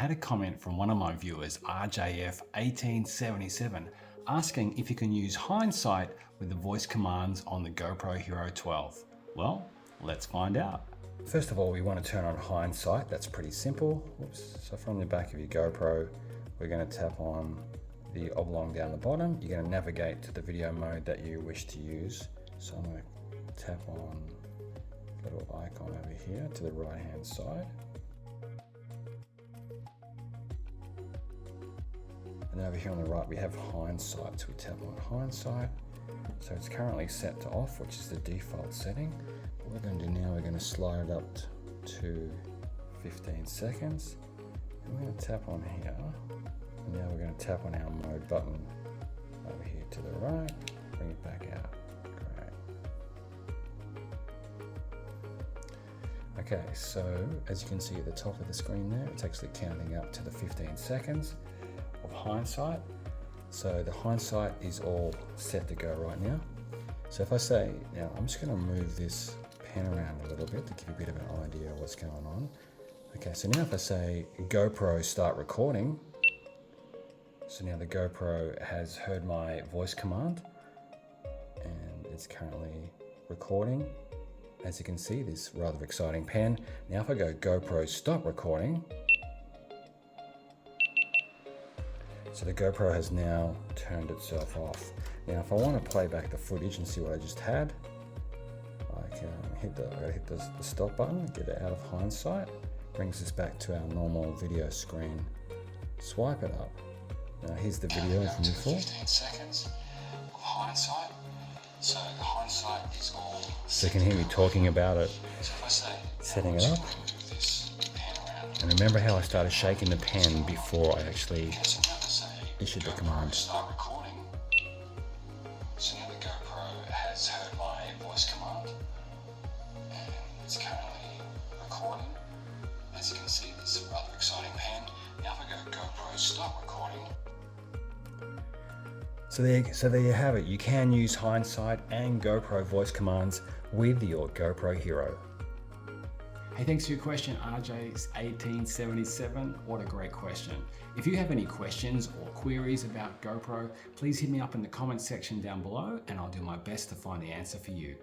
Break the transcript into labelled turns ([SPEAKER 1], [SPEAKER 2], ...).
[SPEAKER 1] had a comment from one of my viewers, RJF1877, asking if you can use Hindsight with the voice commands on the GoPro Hero 12. Well, let's find out. First of all, we want to turn on Hindsight. That's pretty simple. Oops. So from the back of your GoPro, we're going to tap on the oblong down the bottom. You're going to navigate to the video mode that you wish to use. So I'm going to tap on the little icon over here to the right hand side. And over here on the right we have Hindsight, so we tap on Hindsight. So it's currently set to off, which is the default setting. What we're going to do now, we're going to slide it up to 15 seconds. And we're going to tap on here. And now we're going to tap on our mode button over here to the right, bring it back out. Okay, so as you can see at the top of the screen there, it's actually counting up to the 15 seconds of Hindsight. So the Hindsight is all set to go right now. So if I say, now I'm just going to move this pen around a little bit to give you a bit of an idea of what's going on. Okay, so now if I say GoPro start recording, so now the GoPro has heard my voice command and it's currently recording. As you can see, this rather exciting pen. Now if I go GoPro stop recording, so the GoPro has now turned itself off. Now if I want to play back the footage and see what I just had, I can hit the stop button, get it out of Hindsight, brings us back to our normal video screen. Swipe it up. Now here's the video from before. 15 seconds of Hindsight. So the Hindsight is all. So you can hear me talking about it, setting it up. And remember how I started shaking the pen before I actually issued the command. Start recording. So now the GoPro has heard my voice command and it's currently recording. As you can see, this rather exciting pen. Now if I go GoPro stop recording. So there you have it. You can use Hindsight and GoPro voice commands with your GoPro Hero. Hey, thanks for your question, RJ1877. What a great question. If you have any questions or queries about GoPro, please hit me up in the comment section down below and I'll do my best to find the answer for you.